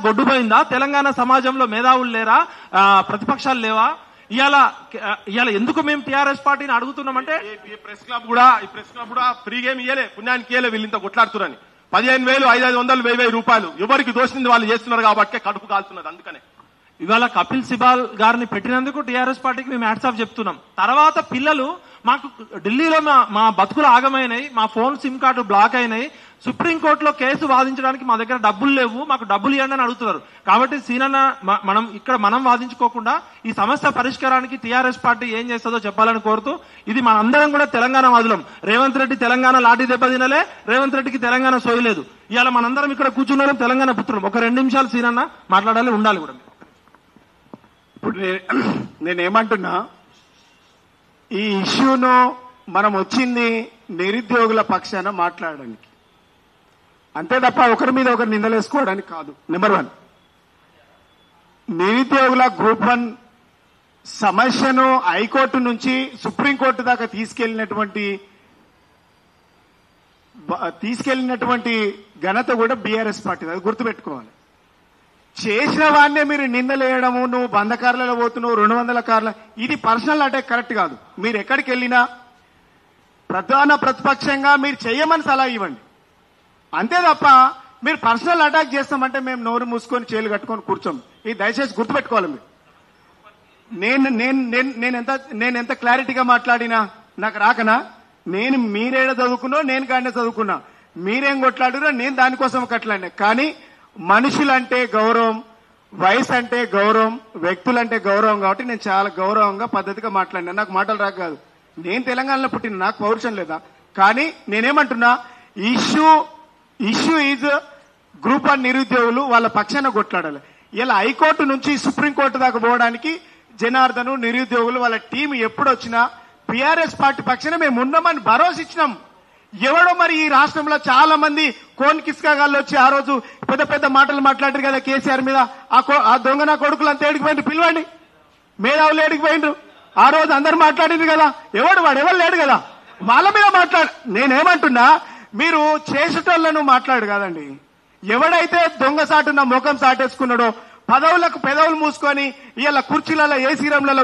గొడ్డుపోయిందా? తెలంగాణ సమాజంలో మేధావులు లేరా? ప్రతిపక్షాలు లేవా? ఇవాళ ఎందుకు మేము టీఆర్ఎస్ పార్టీని అడుగుతున్నామంటే ఈ ప్రెస్ క్లబ్ కూడా ఫ్రీగా ఏమి ఇయ్యలే, పుణ్యానికి ఇయ్యలే. వీళ్ళు ఇంత కొట్లాడుతున్నారని 15,000, 500, 1,000 రూపాయలు ఎవరికి దోషింది వాళ్ళు చేస్తున్నారు కాబట్టి కడుపు కాలుతున్నది. అందుకనే ఇవాళ కపిల్ సిబాల్ గారిని పెట్టినందుకు టీఆర్ఎస్ పార్టీకి మేము హ్యాట్స్ ఆఫ్ చెప్తున్నాం. తర్వాత పిల్లలు మాకు ఢిల్లీలో మా బతుకులు ఆగమైనాయి, మా ఫోన్ సిమ్ కార్డు బ్లాక్ అయినాయి, సుప్రీంకోర్టులో కేసు వాదించడానికి మా దగ్గర డబ్బులు లేవు, మాకు డబ్బులు ఇవ్వండి అని అడుగుతున్నారు. కాబట్టి సీనన్న మనం వాదించుకోకుండా ఈ సమస్య పరిష్కారానికి టీఆర్ఎస్ పార్టీ ఏం చేస్తుందో చెప్పాలని కోరుతూ, ఇది మనందరం కూడా తెలంగాణ వాదులం. రేవంత్ రెడ్డి తెలంగాణ లాఠీ దెబ్బ తినలే, రేవంత్ రెడ్డికి తెలంగాణ సోయలేదు. ఇవాళ మనందరం ఇక్కడ కూర్చున్నాం తెలంగాణ పుత్రులం. ఒక 2 నిమిషాలు సీనన్న మాట్లాడాలి, ఉండాలి కూడా. ఇప్పుడు నేనేమంటున్నా, ఈ ఇష్యూను మనం వచ్చింది నిరుద్యోగుల పక్షాన మాట్లాడడానికి, అంతే తప్ప ఒకరి మీద ఒకరు నిందలేసుకోవడానికి కాదు. నెంబర్ 1, నిరుద్యోగుల గ్రూప్ 1 సమస్యను హైకోర్టు నుంచి సుప్రీంకోర్టు దాకా తీసుకెళ్లినటువంటి ఘనత కూడా బీఆర్ఎస్ పార్టీ. అది గుర్తుపెట్టుకోవాలి. చేసిన వాడినే మీరు నిందలేయడము, నువ్వు 100 కార్లలో పోతున్నావు, 200 కార్ల, ఇది పర్సనల్ అటాక్ కరెక్ట్ కాదు. మీరు ఎక్కడికి వెళ్ళినా ప్రధాన ప్రతిపక్షంగా మీరు చెయ్యమని సలహా ఇవ్వండి, అంతే తప్ప మీరు పర్సనల్ అటాక్ చేస్తామంటే మేము నోరు మూసుకొని చేలు కట్టుకొని కూర్చోం. ఇది దయచేసి గుర్తుపెట్టుకోవాలి. మీరు నేను ఎంత క్లారిటీగా మాట్లాడినా నాకు రాకనా? మీరేడ చదువుకున్నా, నేను గానే చదువుకున్నా, మీరేం కొట్లాడినా నేను దానికోసం కొట్లాడినా. కానీ మనుషులంటే గౌరవం, వయసు అంటే గౌరవం, వ్యక్తులంటే గౌరవం కాబట్టి నేను చాలా గౌరవంగా పద్ధతిగా మాట్లాడినా. నాకు మాటలు రాక కాదు, నేను తెలంగాణలో పుట్టిన, నాకు పౌరుషం లేదా. కానీ నేనేమంటున్నా, ఇష్యూ ఈజ్ గ్రూప్ 1 నిరుద్యోగులు వాళ్ళ పక్షాన కొట్లాడాలి. ఇలా హైకోర్టు నుంచి సుప్రీంకోర్టు దాకా పోవడానికి జనార్దను, నిరుద్యోగులు వాళ్ళ టీం ఎప్పుడొచ్చినా బీఆర్ఎస్ పార్టీ పక్షాన మేము ఉన్నామని భరోసా ఇచ్చినాం. ఎవడో మరి ఈ రాష్ట్రంలో చాలా మంది కోన్ కిస్కాగాళ్ళు వచ్చి ఆ రోజు పెద్ద పెద్ద మాటలు మాట్లాడారు కదా కేసీఆర్ మీద. ఆ దొంగ నా కొడుకులు అంతా ఏడికిపోయిండ్రు, పిలవండి. మేధావులు ఏడికిపోయిండ్రు, ఆ రోజు అందరు మాట్లాడిండ్రు కదా. ఎవరు లేడు కదా, వాళ్ళ మీద నేనేమంటున్నా, మీరు చేసేటోళ్లను మాట్లాడు కదండి. ఎవడైతే దొంగ సాటున్న ముఖం సాటేసుకున్నాడో, పెదవులు మూసుకొని ఇలా కుర్చీలలో ఏసీరంలలో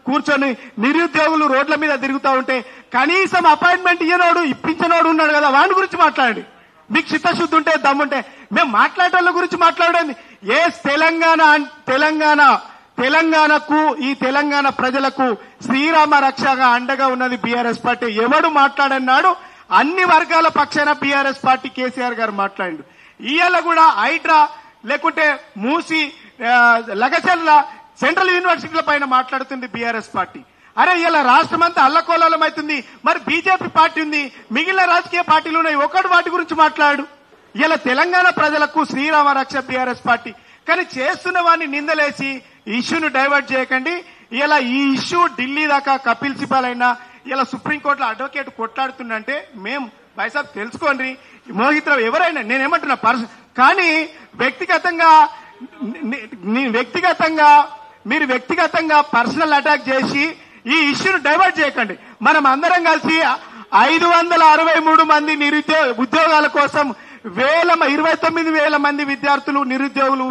కూర్చొని నిరుద్యోగులు రోడ్ల మీద తిరుగుతూ ఉంటే కనీసం అపాయింట్మెంట్ ఇప్పించనోడు ఉన్నాడు కదా, వాడి గురించి మాట్లాడండి. మీకు చిత్తశుద్ధి ఉంటే, దమ్ముంటే. మేము మాట్లాడేటోళ్ళ గురించి మాట్లాడండి. తెలంగాణకు ఈ తెలంగాణ ప్రజలకు శ్రీరామ రక్షగా అండగా ఉన్నది బీఆర్ఎస్ పార్టీ. ఎవడు మాట్లాడన్నాడు? అన్ని వర్గాల పక్షాన బీఆర్ఎస్ పార్టీ కేసీఆర్ గారు మాట్లాడిండు. ఇవాళ కూడా హైడ్రా లేకుంటే మూసి, లగచర్ల సెంట్రల్ యూనివర్సిటీల పైన మాట్లాడుతుంది బీఆర్ఎస్ పార్టీ. అరే ఇలా రాష్ట్రం అంతా అల్లకోలం అవుతుంది, మరి బీజేపీ పార్టీ ఉంది, మిగిలిన రాజకీయ పార్టీలు ఉన్నాయి, ఒకటి వాటి గురించి మాట్లాడు. ఇలా తెలంగాణ ప్రజలకు శ్రీరామ రక్ష బీఆర్ఎస్ పార్టీ. కానీ చేస్తున్న వాడిని నిందలేసి ఇష్యూను డైవర్ట్ చేయకండి. ఇలా ఈ ఇష్యూ ఢిల్లీ దాకా కపిల్ సిబాల్ అయినా ఇలా సుప్రీంకోర్టులో అడ్వకేట్ కొట్లాడుతుందంటే మేము బైసాబ్ తెలుసుకోండి. మోహిత్ రావు ఎవరైనా, నేనేమంటున్నా కానీ మీరు వ్యక్తిగతంగా పర్సనల్ అటాక్ చేసి ఈ ఇష్యూను డైవర్ట్ చేయకండి. మనం అందరం కలిసి 563 మంది ఉద్యోగాల కోసం 29,000 మంది విద్యార్థులు నిరుద్యోగులు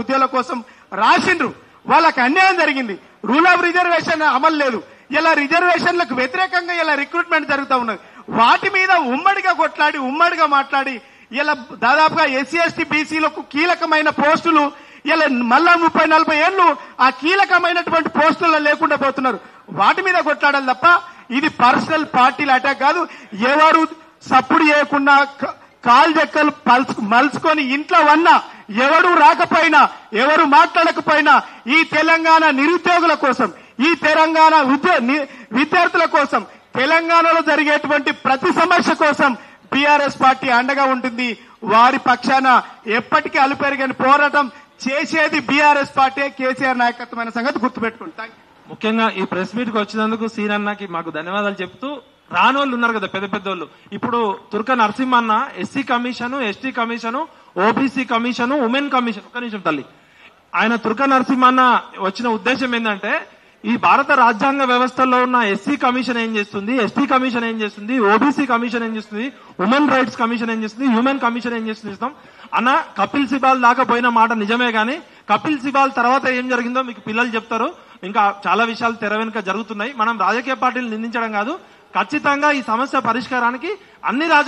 ఉద్యోగాల కోసం రాసిండ్రు. వాళ్ళకి అన్యాయం జరిగింది. రూల్ ఆఫ్ రిజర్వేషన్ అమలు లేదు. ఇలా రిజర్వేషన్లకు వ్యతిరేకంగా ఇలా రిక్రూట్మెంట్ జరుగుతూ ఉన్నది. వాటి మీద ఉమ్మడిగా మాట్లాడి ఇలా దాదాపుగా ఎస్సీ ఎస్టీ బీసీలకు కీలకమైన పోస్టులు ఇలా మళ్ళా 30-40 ఏళ్లు ఆ కీలకమైనటువంటి పోస్టుల్లో లేకుండా పోతున్నారు. వాటి మీద కొట్లాడాలి తప్ప ఇది పర్సనల్ పార్టీల అటాక్ కాదు. ఎవరు సప్పుడు చేయకుండా కాలు చెక్కలు మలుచుకొని ఇంట్లో ఉన్నా, ఎవరు రాకపోయినా, ఎవరు మాట్లాడకపోయినా ఈ తెలంగాణ నిరుద్యోగుల కోసం, ఈ తెలంగాణ విద్యార్థుల కోసం, తెలంగాణలో జరిగేటువంటి ప్రతి సమస్య కోసం బీఆర్ఎస్ పార్టీ అండగా ఉంటుంది. వారి పక్షాన ఎప్పటికీ అలుపెరగని పోరాటం చేసేది బీఆర్ఎస్ పార్టీ, కేసీఆర్ నాయకత్వమైన సంగతి గుర్తుపెట్టుకోండి. ముఖ్యంగా ఈ ప్రెస్ మీట్ కి వచ్చినందుకు సీనన్నకి మాకు ధన్యవాదాలు చెప్తూ, రానోళ్ళు ఉన్నారు కదా పెద్ద ఇప్పుడు తుర్క Narasimhanna SC commission, ST commission, OBC commission, women commission, ఒక్క నిమిషం తల్లి, ఆయన తుర్క నరసింహన్న వచ్చిన ఉద్దేశం ఏంటంటే ఈ భారత రాజ్యాంగ వ్యవస్థలో ఉన్న ఎస్సీ కమిషన్ ఏం చేస్తుంది, ఎస్టీ కమిషన్ ఏం చేస్తుంది, ఓబీసీ కమిషన్ ఏం చేస్తుంది, ఉమెన్ రైట్స్ కమిషన్ ఏం చేస్తుంది, హ్యూమన్ కమిషన్ ఏం చేస్తుంది, అన్న కపిల్ సిబాల్ దాకా పోయిన మాట నిజమే గానీ కపిల్ సిబాల్ తర్వాత ఏం జరిగిందో మీకు పిల్లలు చెప్తారు. ఇంకా చాలా విషయాలు తెర వెనుక జరుగుతున్నాయి. మనం రాజకీయ పార్టీలు నిందించడం కాదు, ఖచ్చితంగా ఈ సమస్య పరిష్కారానికి అన్ని